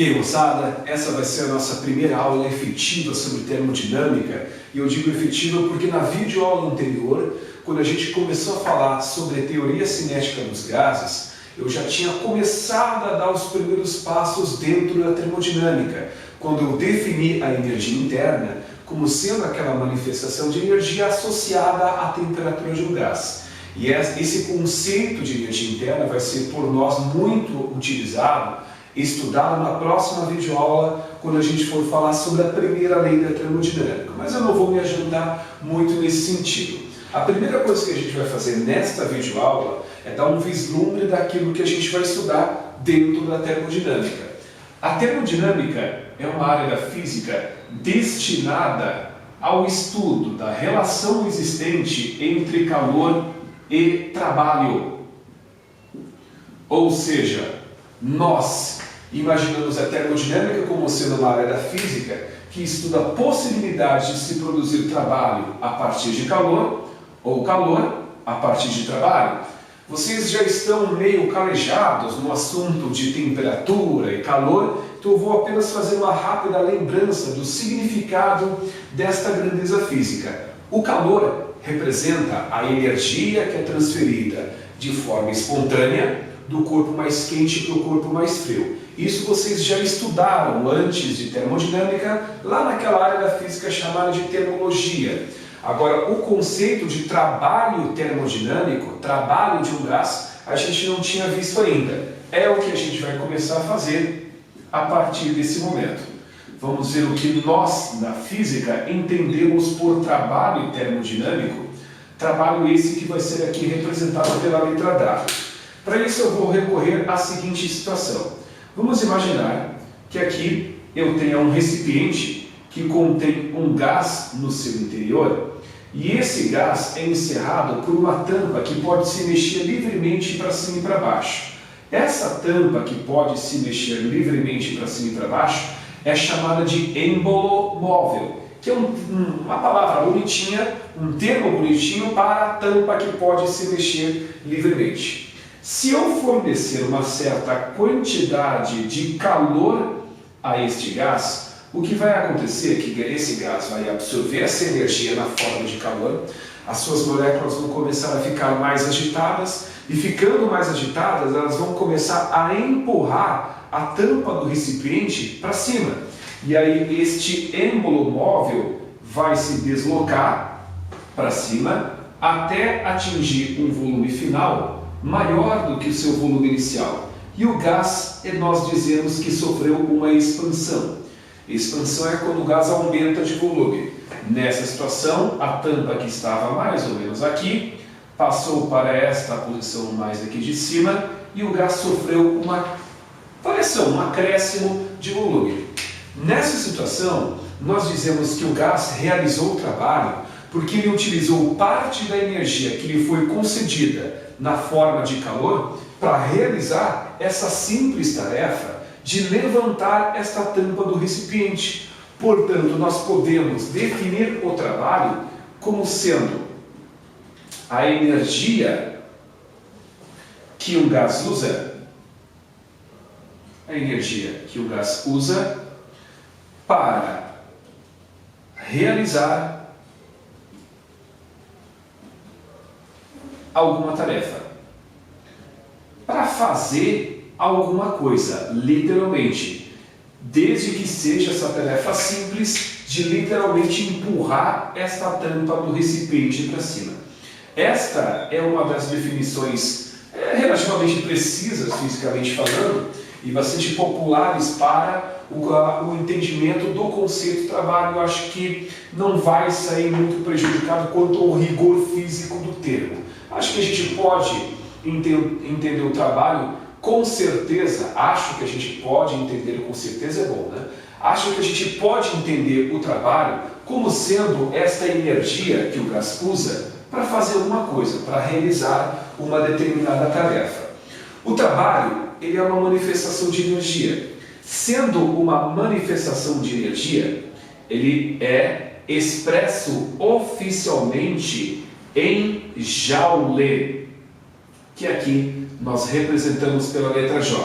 E aí, moçada, essa vai ser a nossa primeira aula efetiva sobre termodinâmica. E eu digo efetiva porque na videoaula anterior, quando a gente começou a falar sobre a teoria cinética dos gases, eu já tinha começado a dar os primeiros passos dentro da termodinâmica, quando eu defini a energia interna como sendo aquela manifestação de energia associada à temperatura de um gás. E esse conceito de energia interna vai ser por nós muito utilizado, estudado na próxima videoaula, quando a gente for falar sobre a primeira lei da termodinâmica. Mas eu não vou me adiantar muito nesse sentido. A primeira coisa que a gente vai fazer nesta videoaula é dar um vislumbre daquilo que a gente vai estudar dentro da termodinâmica. A termodinâmica é uma área da física destinada ao estudo da relação existente entre calor e trabalho. Ou seja, nós imaginamos a termodinâmica como sendo uma área da física que estuda a possibilidade de se produzir trabalho a partir de calor ou calor a partir de trabalho. Vocês já estão meio calejados no assunto de temperatura e calor, então eu vou apenas fazer uma rápida lembrança do significado desta grandeza física. O calor representa a energia que é transferida de forma espontânea do corpo mais quente para o corpo mais frio. Isso vocês já estudaram antes de termodinâmica, lá naquela área da física chamada de termologia. Agora, o conceito de trabalho termodinâmico, trabalho de um gás, a gente não tinha visto ainda. É o que a gente vai começar a fazer a partir desse momento. Vamos ver o que nós, na física, entendemos por trabalho termodinâmico, trabalho esse que vai ser aqui representado pela letra W. Para isso eu vou recorrer à seguinte situação. Vamos imaginar que aqui eu tenha um recipiente que contém um gás no seu interior e esse gás é encerrado por uma tampa que pode se mexer livremente para cima e para baixo. Essa tampa que pode se mexer livremente para cima e para baixo é chamada de êmbolo móvel, que é uma palavra bonitinha, um termo bonitinho para a tampa que pode se mexer livremente. Se eu fornecer uma certa quantidade de calor a este gás, o que vai acontecer é que esse gás vai absorver essa energia na forma de calor, as suas moléculas vão começar a ficar mais agitadas, e ficando mais agitadas, elas vão começar a empurrar a tampa do recipiente para cima. E aí este êmbolo móvel vai se deslocar para cima até atingir um volume final maior do que o seu volume inicial. E o gás, nós dizemos que sofreu uma expansão. Expansão é quando o gás aumenta de volume. Nessa situação, a tampa que estava mais ou menos aqui, passou para esta posição mais aqui de cima, e o gás sofreu uma variação, um acréscimo de volume. Nessa situação, nós dizemos que o gás realizou o trabalho porque ele utilizou parte da energia que lhe foi concedida na forma de calor para realizar essa simples tarefa de levantar esta tampa do recipiente. Portanto, nós podemos definir o trabalho como sendo a energia que o gás usa, para realizar alguma tarefa, para fazer alguma coisa, literalmente, desde que seja essa tarefa simples de literalmente empurrar esta tampa do recipiente para cima. Esta é uma das definições relativamente precisas, fisicamente falando, e bastante populares para o entendimento do conceito de trabalho. Eu acho que não vai sair muito prejudicado quanto ao rigor físico do termo. Acho que a gente pode entender o trabalho com certeza, acho que a gente pode entender com certeza, é bom, né? Acho que a gente pode entender o trabalho como sendo esta energia que o gás usa para fazer alguma coisa, para realizar uma determinada tarefa. O trabalho, ele é uma manifestação de energia. Sendo uma manifestação de energia, ele é expresso oficialmente em Joule, que aqui nós representamos pela letra J.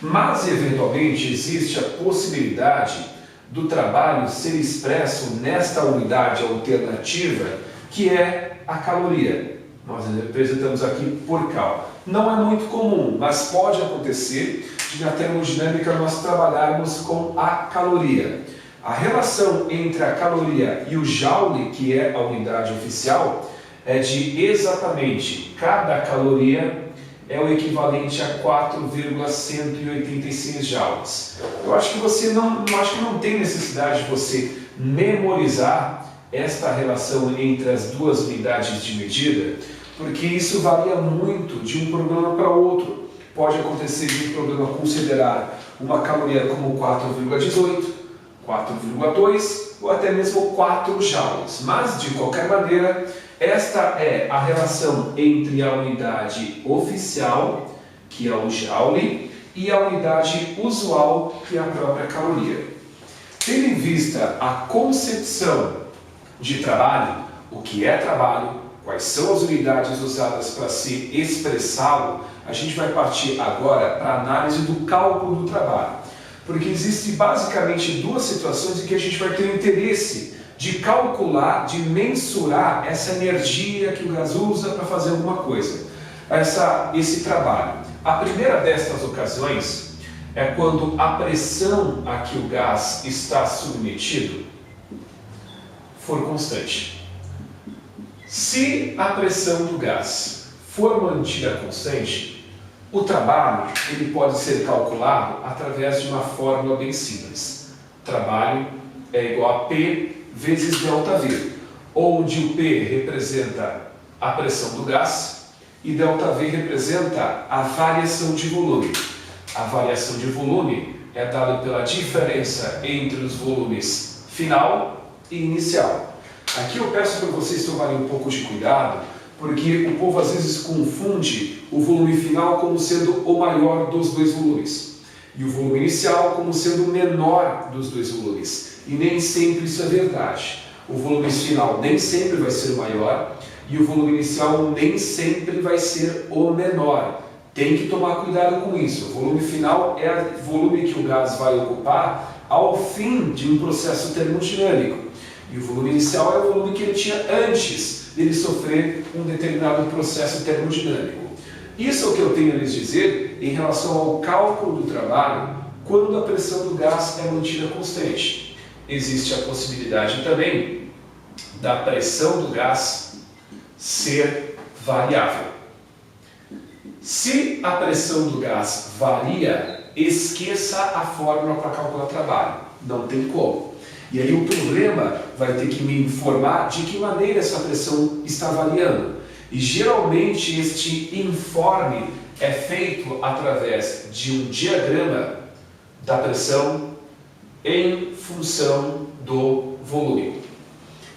Mas, eventualmente, existe a possibilidade do trabalho ser expresso nesta unidade alternativa, que é a caloria. Nós representamos aqui por cal. Não é muito comum, mas pode acontecer de na termodinâmica nós trabalharmos com a caloria. A relação entre a caloria e o joule, que é a unidade oficial, é de exatamente cada caloria é o equivalente a 4,186 joules. Eu acho que não tem necessidade de você memorizar esta relação entre as duas unidades de medida, porque isso varia muito de um programa para outro. Pode acontecer de um programa considerar uma caloria como 4,18, 4,2 ou até mesmo 4 joules. Mas, de qualquer maneira, esta é a relação entre a unidade oficial, que é o joule, e a unidade usual, que é a própria caloria. Tendo em vista a concepção de trabalho, o que é trabalho, quais são as unidades usadas para se expressá-lo, a gente vai partir agora para a análise do cálculo do trabalho. Porque existem basicamente duas situações em que a gente vai ter interesse de calcular, de mensurar essa energia que o gás usa para fazer alguma coisa, esse trabalho. A primeira destas ocasiões é quando a pressão a que o gás está submetido for constante. Se a pressão do gás for mantida constante, o trabalho ele pode ser calculado através de uma fórmula bem simples. Trabalho é igual a P vezes ΔV, onde o P representa a pressão do gás e ΔV representa a variação de volume. A variação de volume é dada pela diferença entre os volumes final e inicial. Aqui eu peço para vocês tomarem um pouco de cuidado, porque o povo às vezes confunde o volume final como sendo o maior dos dois volumes e o volume inicial como sendo o menor dos dois volumes. E nem sempre isso é verdade. O volume final nem sempre vai ser o maior e o volume inicial nem sempre vai ser o menor. Tem que tomar cuidado com isso. O volume final é o volume que o gás vai ocupar ao fim de um processo termodinâmico. E o volume inicial é o volume que ele tinha antes dele sofrer um determinado processo termodinâmico. Isso é o que eu tenho a lhes dizer em relação ao cálculo do trabalho quando a pressão do gás é mantida constante. Existe a possibilidade também da pressão do gás ser variável. Se a pressão do gás varia, esqueça a fórmula para calcular trabalho. Não tem como. E aí o problema vai ter que me informar de que maneira essa pressão está variando. E geralmente este informe é feito através de um diagrama da pressão em função do volume.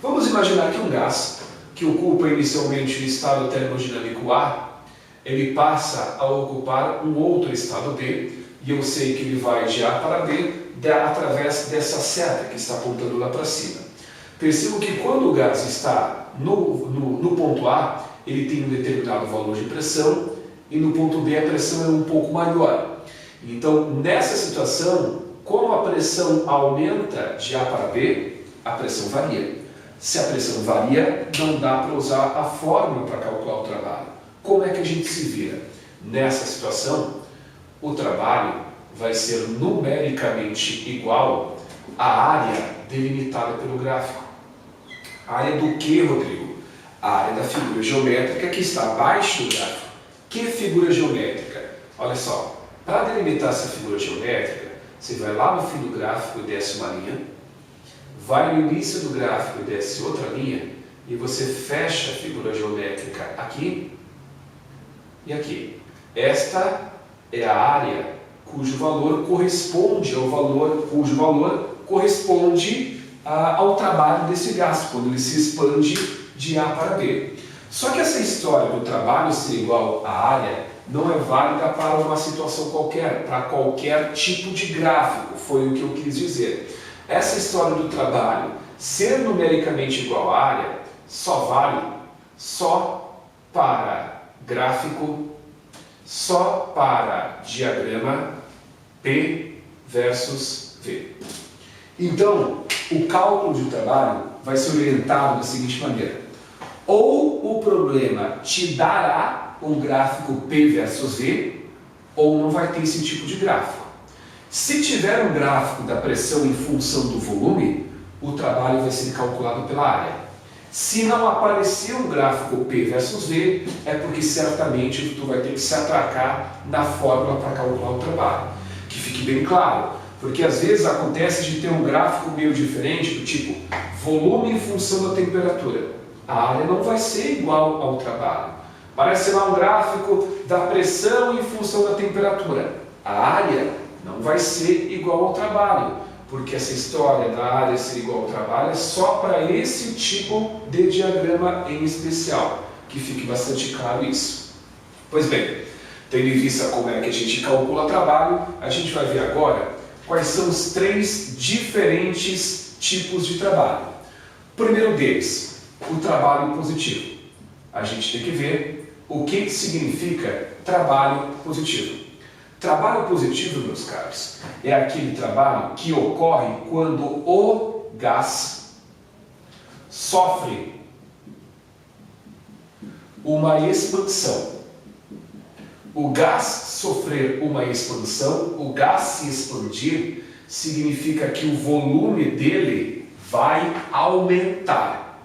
Vamos imaginar que um gás que ocupa inicialmente o estado termodinâmico A, ele passa a ocupar um outro estado B, e eu sei que ele vai de A para B através dessa seta que está apontando lá para cima. Percebo que quando o gás está no ponto A, ele tem um determinado valor de pressão, e no ponto B a pressão é um pouco maior. Então, nessa situação, como a pressão aumenta de A para B, a pressão varia. Se a pressão varia, não dá para usar a fórmula para calcular o trabalho. Como é que a gente se vira? Nessa situação, o trabalho vai ser numericamente igual à área delimitada pelo gráfico. A área do que, Rodrigo? A área da figura geométrica que está abaixo do gráfico. Que figura geométrica? Olha só, para delimitar essa figura geométrica, você vai lá no fim do gráfico e desce uma linha, vai no início do gráfico e desce outra linha, e você fecha a figura geométrica aqui e aqui. Esta é a área cujo valor corresponde ao trabalho desse gás, quando ele se expande de A para B. Só que essa história do trabalho ser igual à área não é válida para uma situação qualquer, para qualquer tipo de gráfico, foi o que eu quis dizer. Essa história do trabalho ser numericamente igual à área só vale para gráfico, só para diagrama P versus V. Então, o cálculo de trabalho vai ser orientado da seguinte maneira. Ou o problema te dará um gráfico P versus V, ou não vai ter esse tipo de gráfico. Se tiver um gráfico da pressão em função do volume, o trabalho vai ser calculado pela área. Se não aparecer um gráfico P versus V, é porque certamente tu vai ter que se atracar na fórmula para calcular o trabalho. Que fique bem claro, porque às vezes acontece de ter um gráfico meio diferente, do tipo volume em função da temperatura. A área não vai ser igual ao trabalho. Parece lá um gráfico da pressão em função da temperatura. A área não vai ser igual ao trabalho, porque essa história da área ser igual ao trabalho é só para esse tipo de diagrama em especial, que fique bastante claro isso. Pois bem, tendo em vista como é que a gente calcula trabalho, a gente vai ver agora quais são os 3 diferentes tipos de trabalho. O primeiro deles, o trabalho positivo. A gente tem que ver o que significa trabalho positivo. Trabalho positivo, meus caros, é aquele trabalho que ocorre quando o gás sofre uma expansão. O gás sofrer uma expansão, o gás se expandir, significa que o volume dele vai aumentar.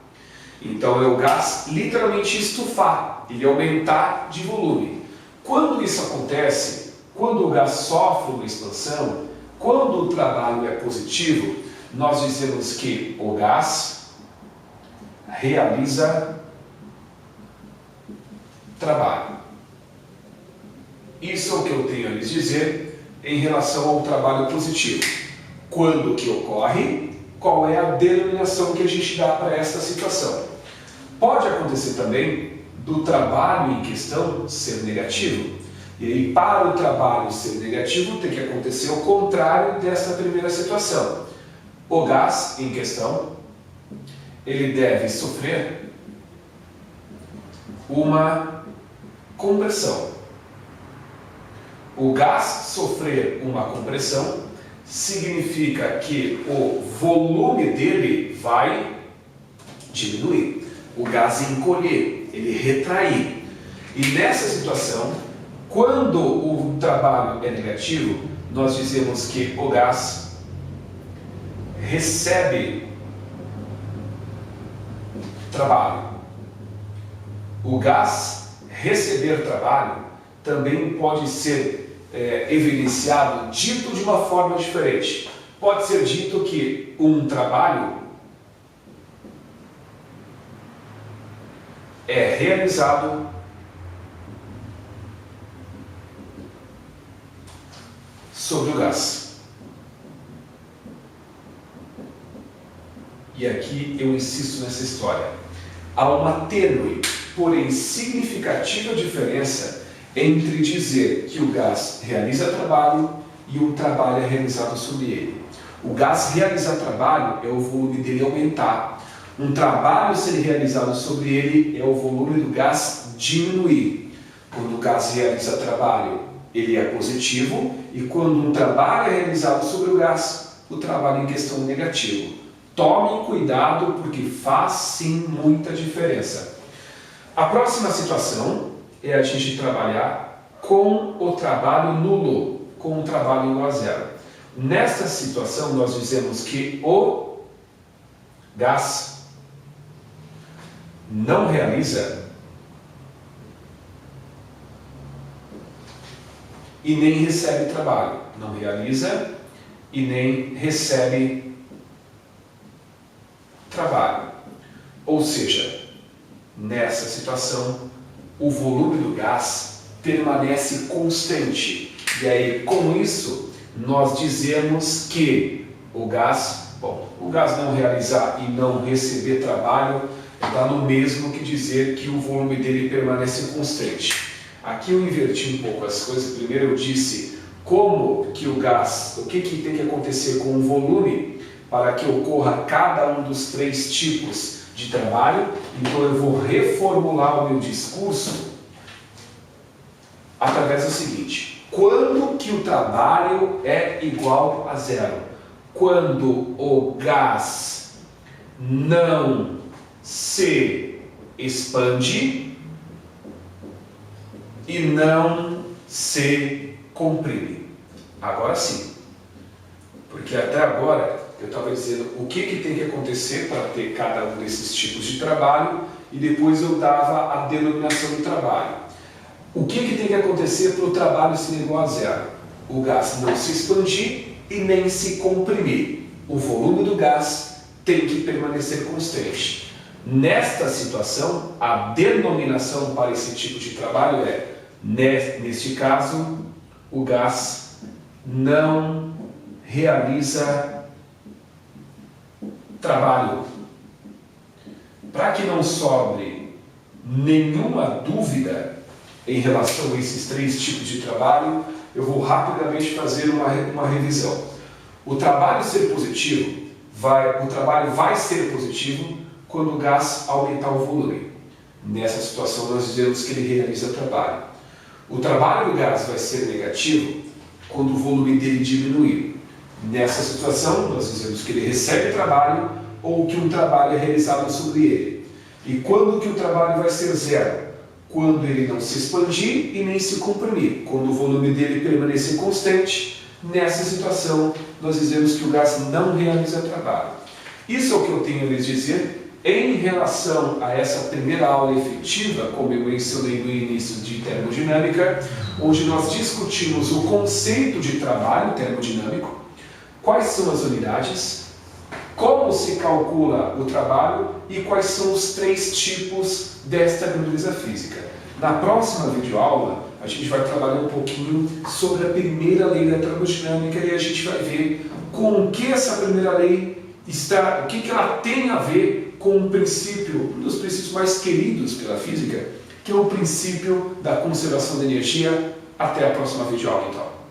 Então é o gás literalmente estufar, ele aumentar de volume. Quando isso acontece, quando o gás sofre uma expansão, quando o trabalho é positivo, nós dizemos que o gás realiza trabalho. Isso é o que eu tenho a lhes dizer em relação ao trabalho positivo. Quando que ocorre, qual é a denominação que a gente dá para esta situação. Pode acontecer também do trabalho em questão ser negativo. E aí, para o trabalho ser negativo, tem que acontecer o contrário dessa primeira situação. O gás em questão, ele deve sofrer uma compressão. O gás sofrer uma compressão significa que o volume dele vai diminuir. O gás encolher, ele retrair. E nessa situação, quando o trabalho é negativo, nós dizemos que o gás recebe trabalho. O gás receber trabalho também pode ser evidenciado, dito de uma forma diferente. Pode ser dito que um trabalho é realizado sobre o gás. E aqui eu insisto nessa história. Há uma tênue, porém significativa diferença entre dizer que o gás realiza trabalho e o trabalho é realizado sobre ele. O gás realizar trabalho é o volume dele aumentar. Um trabalho ser realizado sobre ele é o volume do gás diminuir. Quando o gás realiza trabalho, ele é positivo, e quando um trabalho é realizado sobre o gás, o trabalho em questão é negativo. Tomem cuidado, porque faz sim muita diferença. A próxima situação é a gente trabalhar com o trabalho nulo, com o trabalho igual a zero. Nesta situação, nós dizemos que o gás não realiza e nem recebe trabalho. Não realiza e nem recebe trabalho. Ou seja, nessa situação, o volume do gás permanece constante. E aí, com isso, nós dizemos que o gás não realizar e não receber trabalho dá no mesmo que dizer que o volume dele permanece constante. Aqui eu inverti um pouco as coisas. Primeiro eu disse como que o gás, o que tem que acontecer com o volume para que ocorra cada um dos 3 tipos de trabalho. Então eu vou reformular o meu discurso através do seguinte. Quando que o trabalho é igual a zero? Quando o gás não se expande e não se comprime. Agora sim. Porque até agora eu estava dizendo o que tem que acontecer para ter cada um desses tipos de trabalho e depois eu dava a denominação do trabalho. O que tem que acontecer para o trabalho ser igual a zero? O gás não se expandir e nem se comprimir. O volume do gás tem que permanecer constante. Nesta situação, a denominação para esse tipo de trabalho é, neste caso, o gás não realiza trabalho. Para que não sobre nenhuma dúvida em relação a esses três tipos de trabalho, eu vou rapidamente fazer uma revisão. O trabalho ser positivo, o trabalho vai ser positivo quando o gás aumentar o volume. Nessa situação nós dizemos que ele realiza trabalho. O trabalho do gás vai ser negativo quando o volume dele diminuir. Nessa situação nós dizemos que ele recebe trabalho ou que um trabalho é realizado sobre ele. E quando que o trabalho vai ser zero? Quando ele não se expandir e nem se comprimir. Quando o volume dele permanecer constante, nessa situação nós dizemos que o gás não realiza trabalho. Isso é o que eu tenho a lhes dizer em relação a essa primeira aula efetiva, como eu mencionei no início de termodinâmica, onde nós discutimos o conceito de trabalho termodinâmico, quais são as unidades, como se calcula o trabalho e quais são os três tipos desta grandeza física. Na próxima videoaula, a gente vai trabalhar um pouquinho sobre a primeira lei da termodinâmica e a gente vai ver com o que essa primeira lei está, o que ela tem a ver com um princípio, um dos princípios mais queridos pela física, que é o princípio da conservação da energia. Até a próxima videoaula, então.